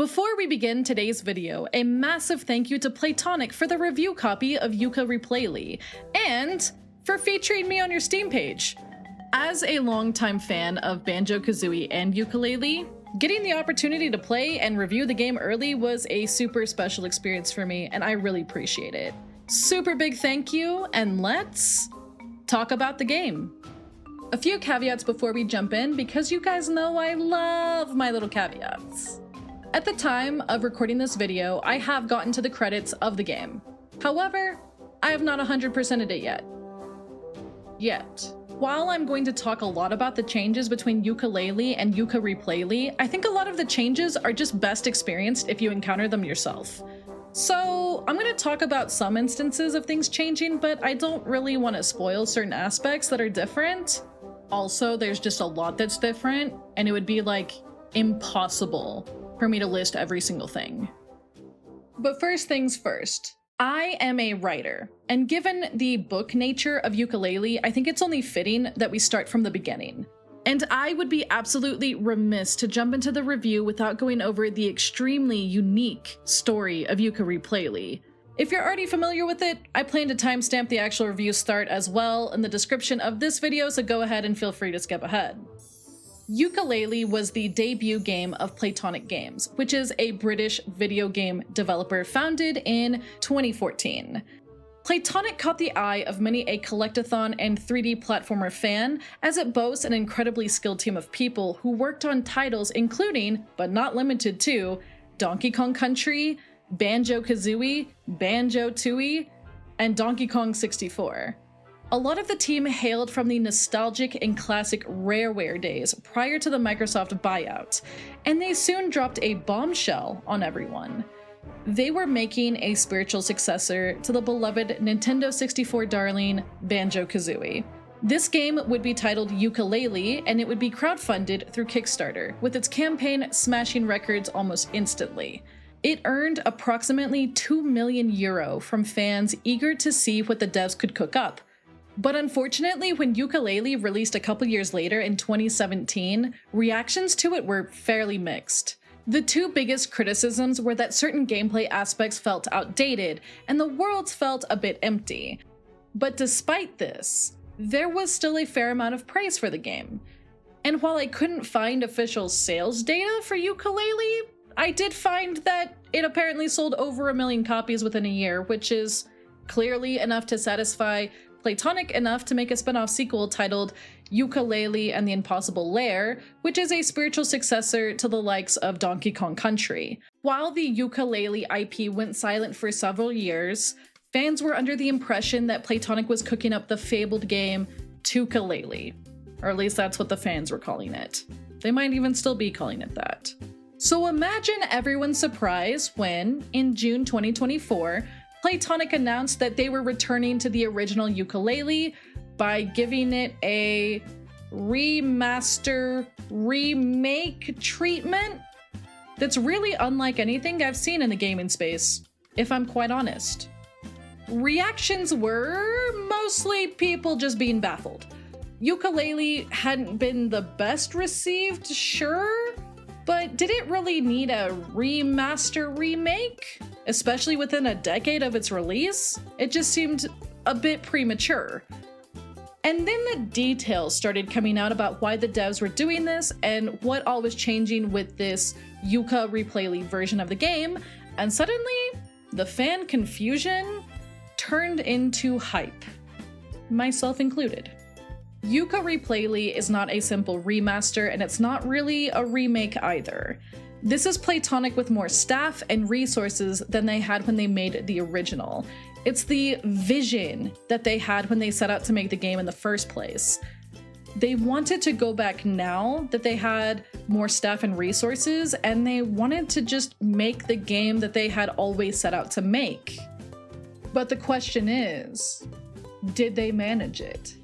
Before we begin today's video, a massive thank you to Playtonic for the review copy of Yooka-Replaylee, and for featuring me on your Steam page. As a longtime fan of Banjo-Kazooie and Yooka-Laylee, getting the opportunity to play and review the game early was a super special experience for me, and I really appreciate it. Super big thank you, and let's talk about the game. A few caveats before we jump in, because you guys know I love my little caveats. At the time of recording this video, I have gotten to the credits of the game. However, I have not 100%ed it yet. While I'm going to talk a lot about the changes between Yooka-Laylee and Yooka-Replaylee, I think a lot of the changes are just best experienced if you encounter them yourself. So I'm going to talk about some instances of things changing, but I don't really want to spoil certain aspects that are different. Also, there's just a lot that's different, and it would be like impossible for me to list every single thing. But first things first, I am a writer, and given the book nature of Yooka-Laylee, I think it's only fitting that we start from the beginning. And I would be absolutely remiss to jump into the review without going over the extremely unique story of Yooka-Replaylee. If you're already familiar with it, I plan to timestamp the actual review start as well in the description of this video, so go ahead and feel free to skip ahead. Yooka-Laylee was the debut game of Playtonic Games, which is a British video game developer founded in 2014. Playtonic caught the eye of many a collectathon and 3D platformer fan, as it boasts an incredibly skilled team of people who worked on titles including, but not limited to, Donkey Kong Country, Banjo-Kazooie, Banjo-Tooie, and Donkey Kong 64. A lot of the team hailed from the nostalgic and classic Rareware days prior to the Microsoft buyout, and they soon dropped a bombshell on everyone. They were making a spiritual successor to the beloved Nintendo 64 darling Banjo-Kazooie. This game would be titled Yooka-Laylee, and it would be crowdfunded through Kickstarter, with its campaign smashing records almost instantly. It earned approximately €2 million from fans eager to see what the devs could cook up. But unfortunately, when Yooka-Laylee released a couple years later in 2017, reactions to it were fairly mixed. The two biggest criticisms were that certain gameplay aspects felt outdated, and the worlds felt a bit empty. But despite this, there was still a fair amount of praise for the game. And while I couldn't find official sales data for Yooka-Laylee, I did find that it apparently sold over 1 million copies within a year, which is clearly enough to satisfy Playtonic enough to make a spin-off sequel titled Yooka-Laylee and the Impossible Lair, which is a spiritual successor to the likes of Donkey Kong Country. While the Yooka-Laylee IP went silent for several years, fans were under the impression that Playtonic was cooking up the fabled game Tooka-Laylee, or at least that's what the fans were calling it. They might even still be calling it that. So imagine everyone's surprise when, in June 2024, Playtonic announced that they were returning to the original Yooka-Laylee by giving it a remaster remake treatment that's really unlike anything I've seen in the gaming space, if I'm quite honest. Reactions were mostly people just being baffled. Yooka-Laylee hadn't been the best received, sure, but did it really need a remaster remake? Especially within a decade of its release? It just seemed a bit premature. And then the details started coming out about why the devs were doing this and what all was changing with this Yooka-Replaylee version of the game, and suddenly, the fan confusion turned into hype, myself included. Yooka-Replaylee is not a simple remaster, and it's not really a remake either. This is Playtonic with more staff and resources than they had when they made the original. It's the vision that they had when they set out to make the game in the first place. They wanted to go back now that they had more staff and resources, and they wanted to just make the game that they had always set out to make. But the question is, did they manage it?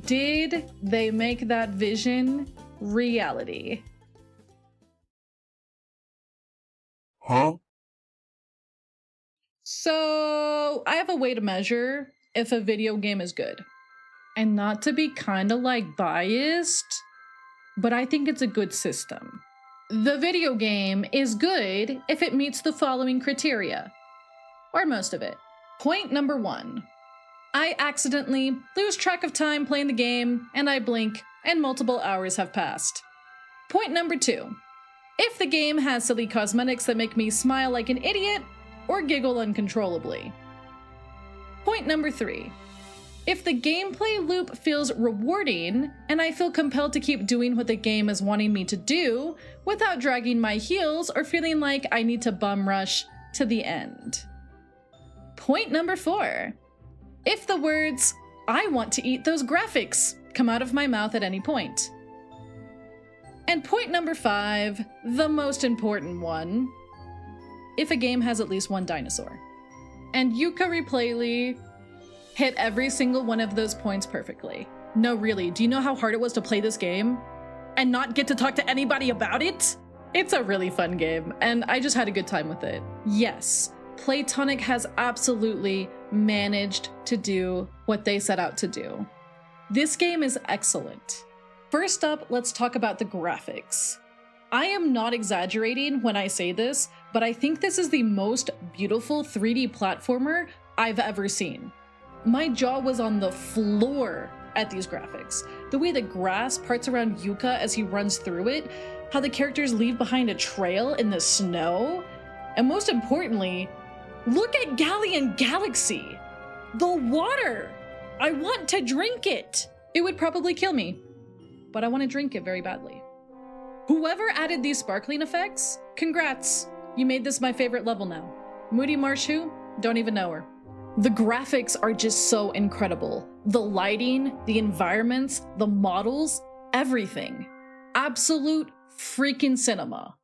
Did they make that vision reality? Huh? So, I have a way to measure if a video game is good. And not to be kinda like biased, but I think it's a good system. The video game is good if it meets the following criteria, or most of it. Point number 1. I accidentally lose track of time playing the game, and I blink, and multiple hours have passed. Point number 2. If the game has silly cosmetics that make me smile like an idiot, or giggle uncontrollably. Point number 3. If the gameplay loop feels rewarding, and I feel compelled to keep doing what the game is wanting me to do, without dragging my heels or feeling like I need to bum rush to the end. Point number 4. If the words, "I want to eat those graphics," come out of my mouth at any point. And point number 5, the most important one, if a game has at least one dinosaur. And Yooka-Replaylee hit every single one of those points perfectly. No, really, do you know how hard it was to play this game and not get to talk to anybody about it? It's a really fun game, and I just had a good time with it. Yes, Playtonic has absolutely managed to do what they set out to do. This game is excellent. First up, let's talk about the graphics. I am not exaggerating when I say this, but I think this is the most beautiful 3D platformer I've ever seen. My jaw was on the floor at these graphics. The way the grass parts around Yooka as he runs through it, how the characters leave behind a trail in the snow, and most importantly, look at Galleon Galaxy! The water! I want to drink it! It would probably kill me, but I want to drink it very badly. Whoever added these sparkling effects, congrats! You made this my favorite level now. Moody Marsh who? Don't even know her. The graphics are just so incredible. The lighting, the environments, the models, everything. Absolute freaking cinema.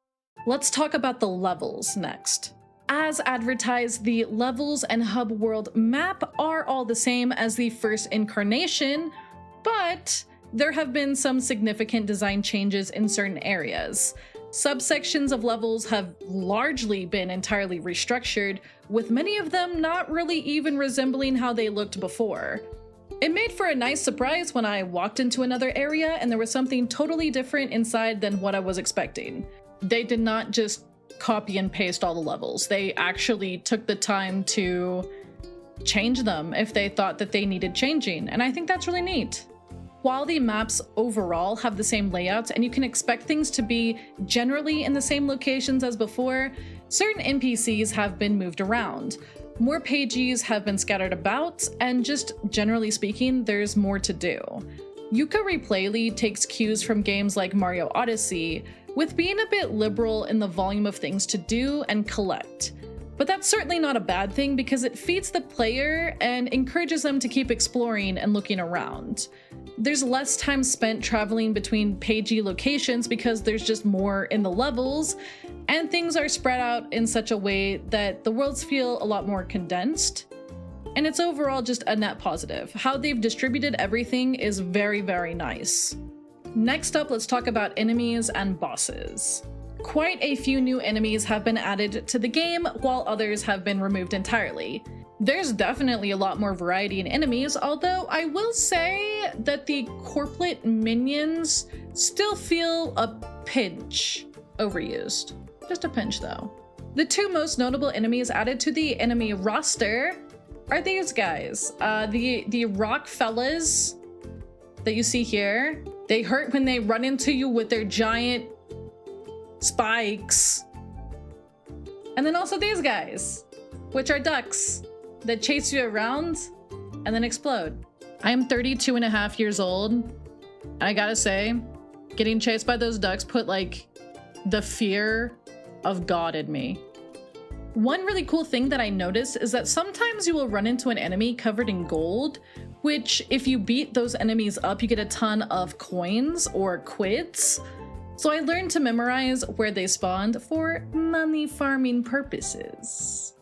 Let's talk about the levels next. As advertised, the levels and hub world map are all the same as the first incarnation, but there have been some significant design changes in certain areas. Subsections of levels have largely been entirely restructured, with many of them not really even resembling how they looked before. It made for a nice surprise when I walked into another area and there was something totally different inside than what I was expecting. They did not just copy and paste all the levels. They actually took the time to change them if they thought that they needed changing, and I think that's really neat. While the maps overall have the same layouts and you can expect things to be generally in the same locations as before, certain NPCs have been moved around. More pages have been scattered about, and just generally speaking, there's more to do. Yooka-Replaylee takes cues from games like Mario Odyssey, with being a bit liberal in the volume of things to do and collect. But that's certainly not a bad thing because it feeds the player and encourages them to keep exploring and looking around. There's less time spent traveling between pagey locations because there's just more in the levels, and things are spread out in such a way that the worlds feel a lot more condensed. And it's overall just a net positive. How they've distributed everything is very, very nice. Next up, let's talk about enemies and bosses. Quite a few new enemies have been added to the game, while others have been removed entirely. There's definitely a lot more variety in enemies, although I will say that the corplet minions still feel a pinch overused. Just a pinch though. The two most notable enemies added to the enemy roster are these guys. The rock fellas that you see here. They hurt when they run into you with their giant spikes. And then also these guys, which are ducks that chase you around and then explode. I am 32 and a half years old. I gotta say, getting chased by those ducks put like the fear of God in me. One really cool thing that I noticed is that sometimes you will run into an enemy covered in gold, which if you beat those enemies up, you get a ton of coins or quids. So I learned to memorize where they spawned for money farming purposes.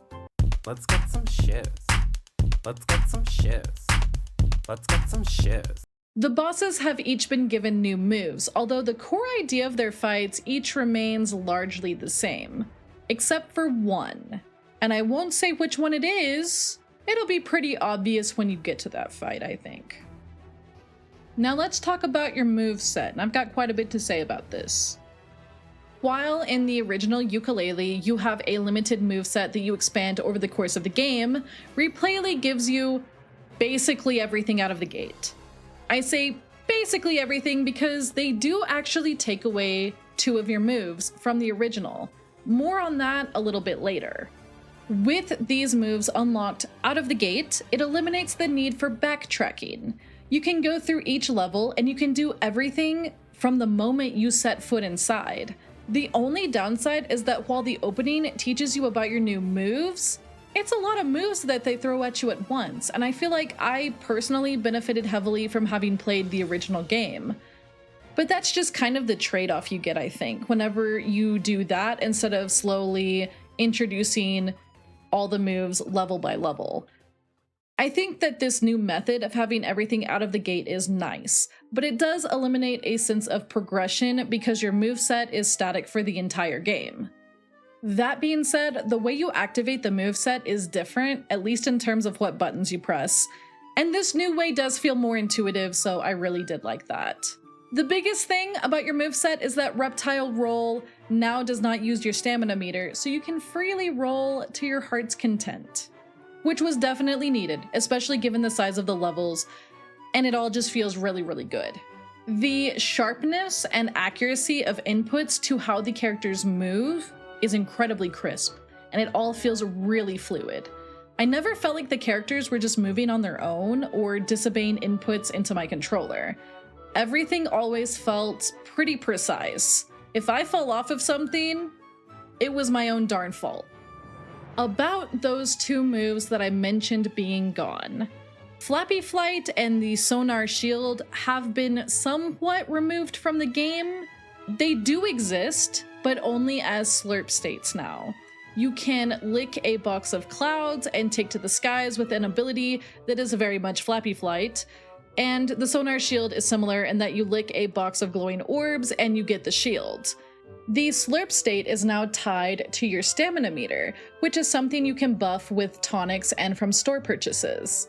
Let's get some shoes. Let's get some shoes. Let's get some shoes. The bosses have each been given new moves, although the core idea of their fights each remains largely the same, except for one. And I won't say which one it is. It'll be pretty obvious when you get to that fight, I think. Now let's talk about your moveset, and I've got quite a bit to say about this. While in the original Yooka-Laylee, you have a limited moveset that you expand over the course of the game, Replaylee gives you basically everything out of the gate. I say basically everything because they do actually take away 2 of your moves from the original. More on that a little bit later. With these moves unlocked out of the gate, it eliminates the need for backtracking. You can go through each level and you can do everything from the moment you set foot inside. The only downside is that while the opening teaches you about your new moves, it's a lot of moves that they throw at you at once, and I feel like I personally benefited heavily from having played the original game. But that's just kind of the trade-off you get, I think, whenever you do that instead of slowly introducing all the moves level by level. I think that this new method of having everything out of the gate is nice, but it does eliminate a sense of progression because your moveset is static for the entire game. That being said, the way you activate the moveset is different, at least in terms of what buttons you press, and this new way does feel more intuitive, so I really did like that. The biggest thing about your moveset is that Reptile Roll now does not use your stamina meter, so you can freely roll to your heart's content, which was definitely needed, especially given the size of the levels, and it all just feels really, really good. The sharpness and accuracy of inputs to how the characters move is incredibly crisp, and it all feels really fluid. I never felt like the characters were just moving on their own or disobeying inputs into my controller. Everything always felt pretty precise. If I fell off of something, it was my own darn fault. About those 2 moves that I mentioned being gone, Flappy Flight and the Sonar Shield have been somewhat removed from the game. They do exist, but only as slurp states now. You can lick a box of clouds and take to the skies with an ability that is very much Flappy Flight, and the Sonar Shield is similar in that you lick a box of glowing orbs and you get the shield. The slurp state is now tied to your stamina meter, which is something you can buff with tonics and from store purchases.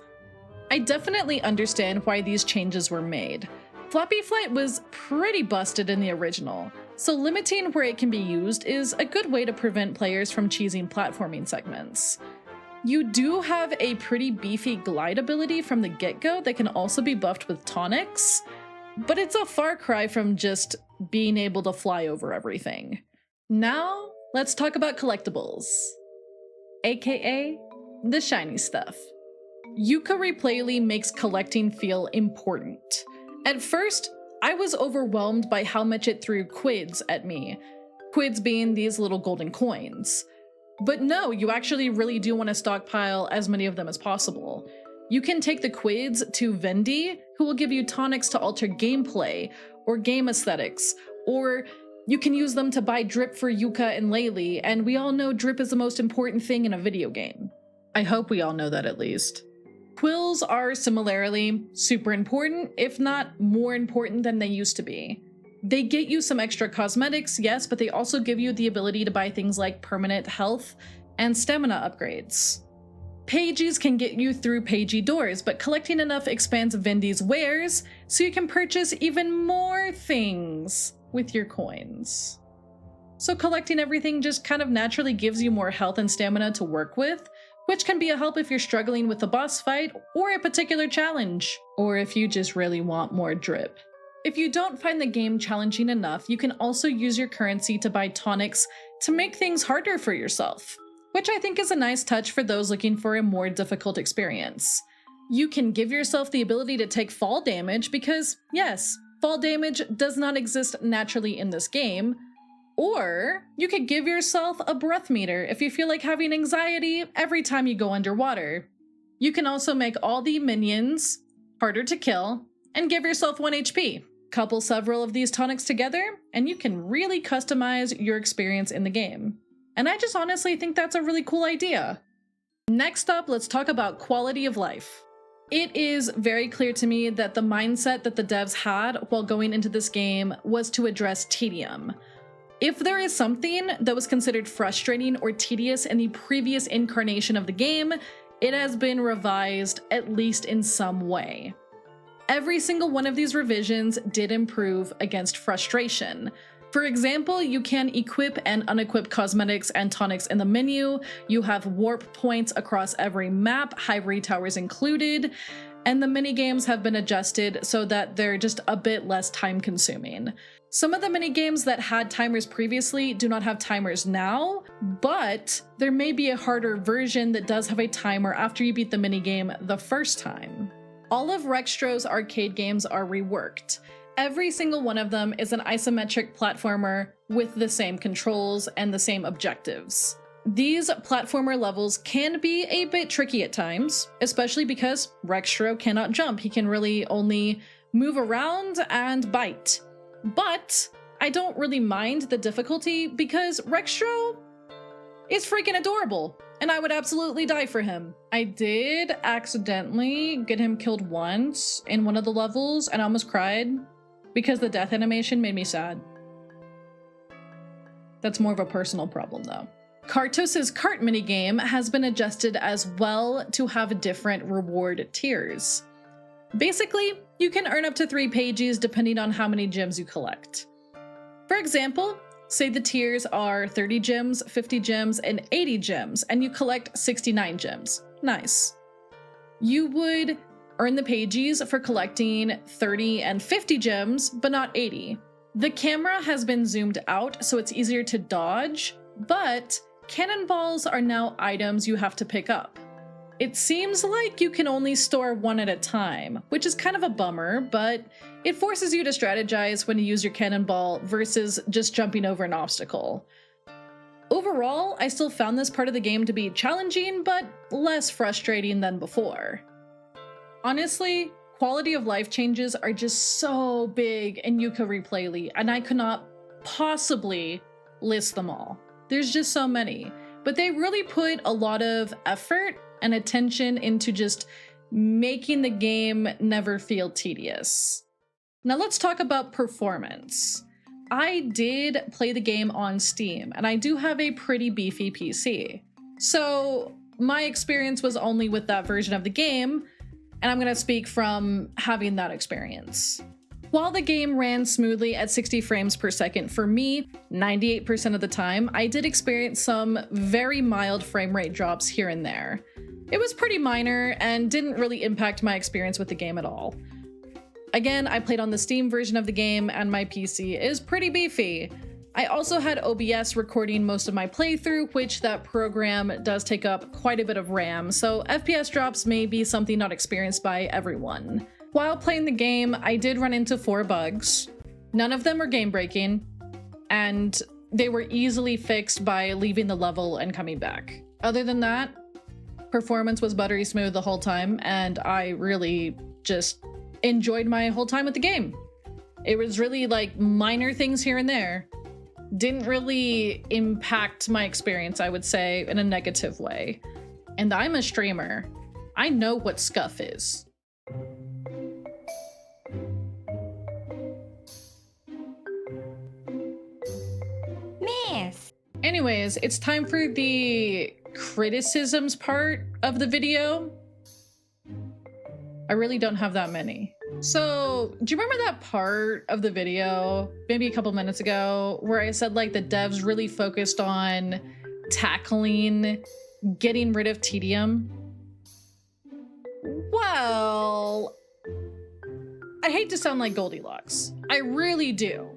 I definitely understand why these changes were made. Flappy Flight was pretty busted in the original, so limiting where it can be used is a good way to prevent players from cheesing platforming segments. You do have a pretty beefy glide ability from the get-go that can also be buffed with tonics, but it's a far cry from just being able to fly over everything. Now, let's talk about collectibles, aka the shiny stuff. Yooka-Replaylee makes collecting feel important. At first, I was overwhelmed by how much it threw quids at me, quids being these little golden coins. But no, you actually really do want to stockpile as many of them as possible. You can take the quids to Vendy, who will give you tonics to alter gameplay or game aesthetics, or you can use them to buy drip for Yooka and Laylee, and we all know drip is the most important thing in a video game. I hope we all know that at least. Quills are similarly super important, if not more important than they used to be. They get you some extra cosmetics, yes, but they also give you the ability to buy things like permanent health and stamina upgrades. Pages can get you through pagey doors, but collecting enough expands Vendy's wares so you can purchase even more things with your coins. So collecting everything just kind of naturally gives you more health and stamina to work with, which can be a help if you're struggling with a boss fight or a particular challenge, or if you just really want more drip. If you don't find the game challenging enough, you can also use your currency to buy tonics to make things harder for yourself, which I think is a nice touch for those looking for a more difficult experience. You can give yourself the ability to take fall damage because, yes, fall damage does not exist naturally in this game, or you could give yourself a breath meter if you feel like having anxiety every time you go underwater. You can also make all the minions harder to kill and give yourself 1 HP. Couple several of these tonics together, and you can really customize your experience in the game. And I just honestly think that's a really cool idea. Next up, let's talk about quality of life. It is very clear to me that the mindset that the devs had while going into this game was to address tedium. If there is something that was considered frustrating or tedious in the previous incarnation of the game, it has been revised at least in some way. Every single one of these revisions did improve against frustration. For example, you can equip and unequip cosmetics and tonics in the menu. You have warp points across every map, Hivory Towers included, and the minigames have been adjusted so that they're just a bit less time consuming. Some of the minigames that had timers previously do not have timers now, but there may be a harder version that does have a timer after you beat the minigame the first time. All of Rexstro's arcade games are reworked. Every single one of them is an isometric platformer with the same controls and the same objectives. These platformer levels can be a bit tricky at times, especially because Rexstro cannot jump. He can really only move around and bite. But I don't really mind the difficulty because Rexstro is freaking adorable, and I would absolutely die for him. I did accidentally get him killed once in one of the levels and I almost cried because the death animation made me sad. That's more of a personal problem though. Kartos' cart minigame has been adjusted as well to have different reward tiers. Basically, you can earn up to 3 pages depending on how many gems you collect. For example, say the tiers are 30 gems, 50 gems, and 80 gems, and you collect 69 gems. Nice. You would earn the pages for collecting 30 and 50 gems, but not 80. The camera has been zoomed out, so it's easier to dodge, but cannonballs are now items you have to pick up. It seems like you can only store one at a time, which is kind of a bummer, but it forces you to strategize when you use your cannonball versus just jumping over an obstacle. Overall, I still found this part of the game to be challenging, but less frustrating than before. Honestly, quality of life changes are just so big in Yooka-Replaylee, and I could not possibly list them all. There's just so many, but they really put a lot of effort and attention into just making the game never feel tedious. Now let's talk about performance. I did play the game on Steam, and I do have a pretty beefy PC. So my experience was only with that version of the game, and I'm gonna speak from having that experience. While the game ran smoothly at 60 frames per second for me, 98% of the time, I did experience some very mild frame rate drops here and there. It was pretty minor and didn't really impact my experience with the game at all. Again, I played on the Steam version of the game and my PC is pretty beefy. I also had OBS recording most of my playthrough, which that program does take up quite a bit of RAM, so FPS drops may be something not experienced by everyone. While playing the game, I did run into 4 bugs. None of them were game-breaking, and they were easily fixed by leaving the level and coming back. Other than that, performance was buttery smooth the whole time, and I really just enjoyed my whole time with the game. It was really like minor things here and there. Didn't really impact my experience, I would say, in a negative way. And I'm a streamer. I know what scuff is. Miss. Anyways, it's time for the criticisms part of the video. I really don't have that many. So, do you remember that part of the video, maybe a couple minutes ago, where I said like the devs really focused on tackling getting rid of tedium? Well, I hate to sound like Goldilocks. I really do.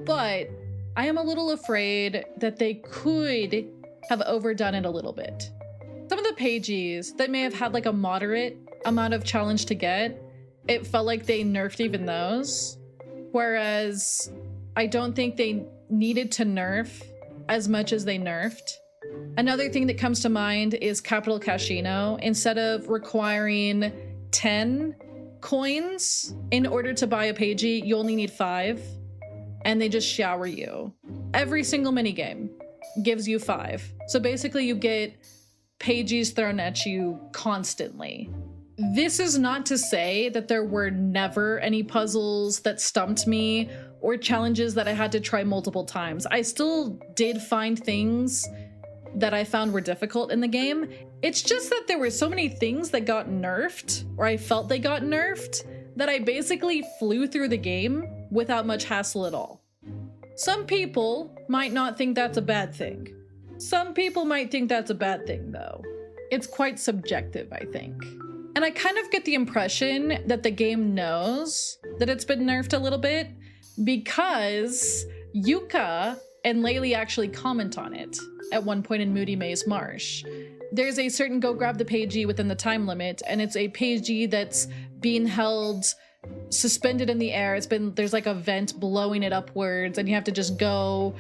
But I am a little afraid that they could have overdone it a little bit. Some of the pages that may have had like a moderate amount of challenge to get, it felt like they nerfed even those. Whereas I don't think they needed to nerf as much as they nerfed. Another thing that comes to mind is Capital Casino. Instead of requiring 10 coins in order to buy a pagey, you only need 5. And they just shower you. Every single minigame gives you 5. So basically you get pages thrown at you constantly. This is not to say that there were never any puzzles that stumped me or challenges that I had to try multiple times. I still did find things that I found were difficult in the game. It's just that there were so many things that got nerfed, or I felt they got nerfed, that I basically flew through the game without much hassle at all. Some people might not think that's a bad thing. Some people might think that's a bad thing, though. It's quite subjective, I think. And I kind of get the impression that the game knows that it's been nerfed a little bit because Yooka and Laylee actually comment on it at one point in Moody Maze Marsh. There's a certain go grab the pagey within the time limit, and it's a pagey that's being held suspended in the air. There's like a vent blowing it upwards, and you have to just go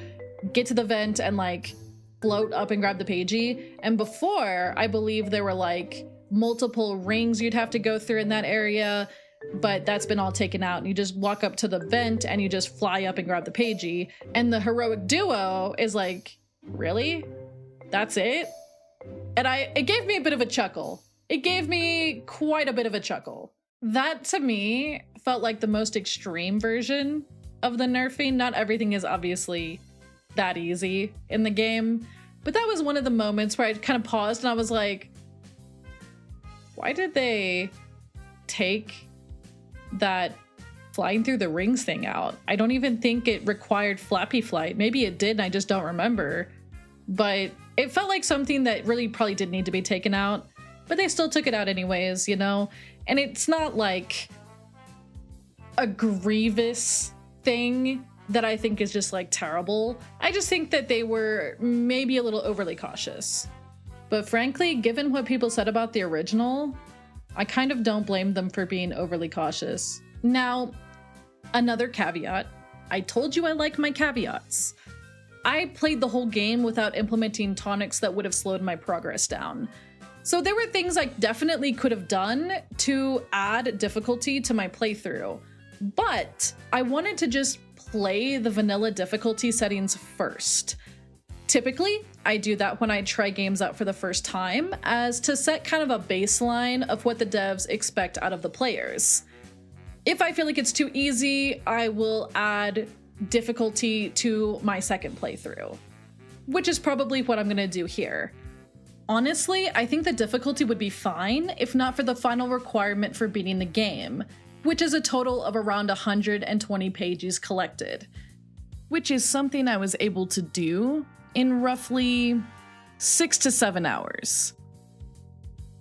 get to the vent and like float up and grab the pagey. And before, I believe there were like multiple rings you'd have to go through in that area, but that's been all taken out, and you just walk up to the vent and you just fly up and grab the pagey. And the heroic duo is like, really? That's it? And it gave me a bit of a chuckle. It gave me quite a bit of a chuckle. That to me felt like the most extreme version of the nerfing. Not everything is obviously that easy in the game, but that was one of the moments where I kind of paused and I was like, why did they take that flying through the rings thing out? I don't even think it required flappy flight. Maybe it did and I just don't remember, but it felt like something that really probably didn't need to be taken out, but they still took it out anyways, you know? And it's not like a grievous thing that I think is just like terrible. I just think that they were maybe a little overly cautious. But frankly, given what people said about the original, I kind of don't blame them for being overly cautious. Now, another caveat. I told you I like my caveats. I played the whole game without implementing tonics that would have slowed my progress down. So there were things I definitely could have done to add difficulty to my playthrough, but I wanted to just play the vanilla difficulty settings first. Typically, I do that when I try games out for the first time, as to set kind of a baseline of what the devs expect out of the players. If I feel like it's too easy, I will add difficulty to my second playthrough, which is probably what I'm gonna do here. Honestly, I think the difficulty would be fine if not for the final requirement for beating the game, which is a total of around 120 pages collected, which is something I was able to do in roughly 6 to 7 hours.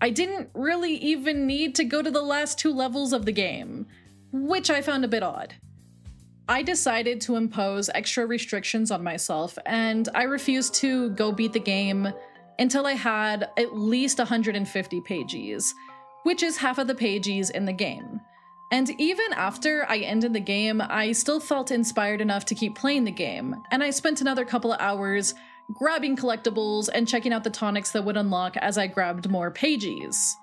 I didn't really even need to go to the last 2 levels of the game, which I found a bit odd. I decided to impose extra restrictions on myself, and I refused to go beat the game until I had at least 150 pages, which is half of the pages in the game. And even after I ended the game, I still felt inspired enough to keep playing the game, and I spent another couple of hours grabbing collectibles and checking out the tonics that would unlock as I grabbed more pages.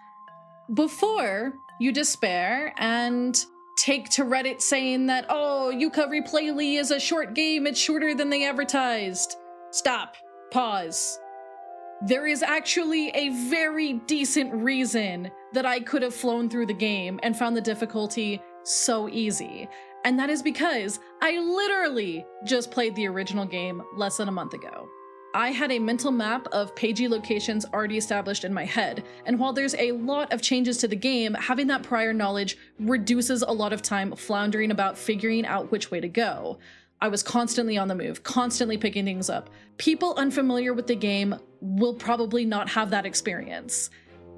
Before you despair and take to Reddit saying that, oh, Yooka-Replaylee is a short game, it's shorter than they advertised. Stop. Pause. There is actually a very decent reason that I could have flown through the game and found the difficulty so easy. And that is because I literally just played the original game less than a month ago. I had a mental map of pagey locations already established in my head, and while there's a lot of changes to the game, having that prior knowledge reduces a lot of time floundering about figuring out which way to go. I was constantly on the move, constantly picking things up. People unfamiliar with the game will probably not have that experience.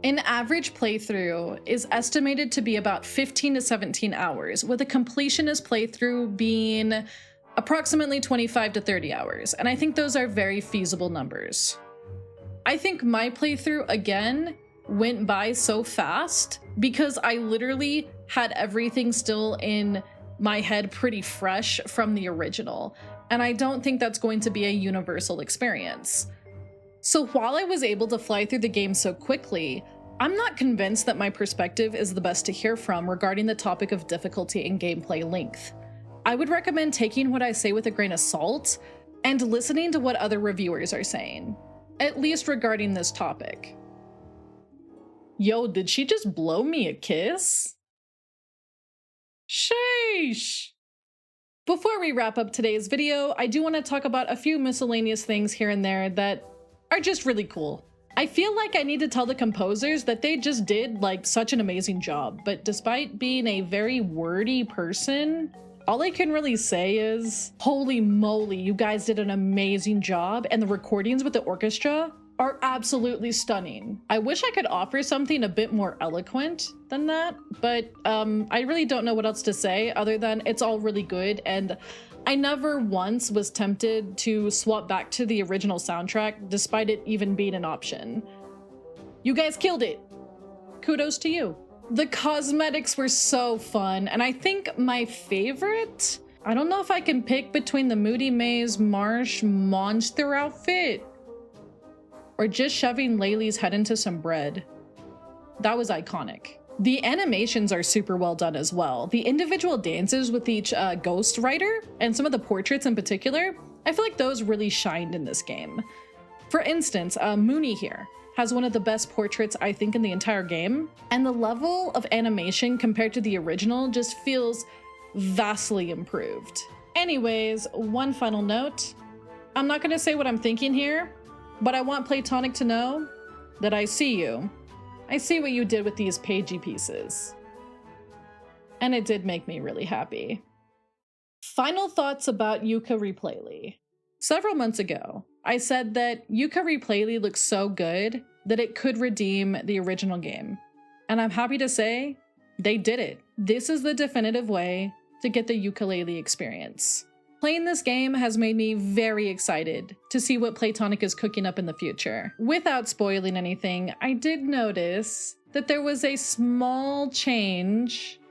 An average playthrough is estimated to be about 15 to 17 hours, with a completionist playthrough being approximately 25 to 30 hours, and I think those are very feasible numbers. I think my playthrough, again, went by so fast because I literally had everything still in my head pretty fresh from the original, and I don't think that's going to be a universal experience. So while I was able to fly through the game so quickly, I'm not convinced that my perspective is the best to hear from regarding the topic of difficulty and gameplay length. I would recommend taking what I say with a grain of salt and listening to what other reviewers are saying, at least regarding this topic. Yo, did she just blow me a kiss? Sheesh! Before we wrap up today's video, I do want to talk about a few miscellaneous things here and there that are just really cool. I feel like I need to tell the composers that they just did like such an amazing job, but despite being a very wordy person, All I can really say is, holy moly, you guys did an amazing job, and the recordings with the orchestra are absolutely stunning. I wish I could offer something a bit more eloquent than that, but I really don't know what else to say other than it's all really good, and I never once was tempted to swap back to the original soundtrack despite it even being an option. You guys killed it. Kudos to you. The cosmetics were so fun, and I think my favorite, I don't know if I can pick between the Moody Maze Marsh monster outfit or just shoving Laylee's head into some bread. That was iconic. The animations are super well done as well. The individual dances with each ghost writer and some of the portraits in particular, I feel like those really shined in this game. For instance, Mooney here has one of the best portraits I think in the entire game, and the level of animation compared to the original just feels vastly improved. Anyways, one final note. I'm not gonna say what I'm thinking here, but I want Playtonic to know that I see you. I see what you did with these pagey pieces. And it did make me really happy. Final thoughts about Yooka-Replaylee. Several months ago, I said that Yooka-Replaylee looks so good that it could redeem the original game. And I'm happy to say they did it. This is the definitive way to get the Yooka-Laylee experience. Playing this game has made me very excited to see what Playtonic is cooking up in the future. Without spoiling anything, I did notice that there was a small change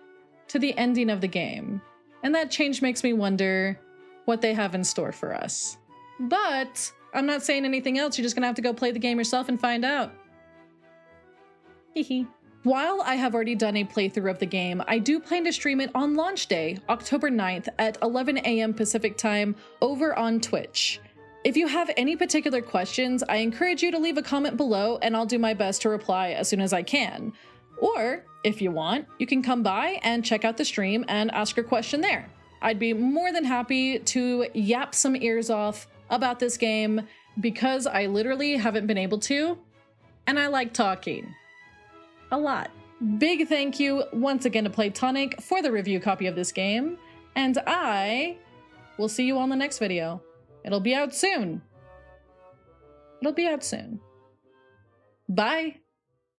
to the ending of the game. And that change makes me wonder what they have in store for us. But I'm not saying anything else. You're just gonna have to go play the game yourself and find out. Hehe. While I have already done a playthrough of the game, I do plan to stream it on launch day, October 9th at 11 a.m. Pacific time over on Twitch. If you have any particular questions, I encourage you to leave a comment below and I'll do my best to reply as soon as I can. Or, if you want, you can come by and check out the stream and ask your question there. I'd be more than happy to yap some ears off about this game because I literally haven't been able to, and I like talking. A lot. Big thank you once again to Playtonic for the review copy of this game, and I will see you on the next video. It'll be out soon. Bye!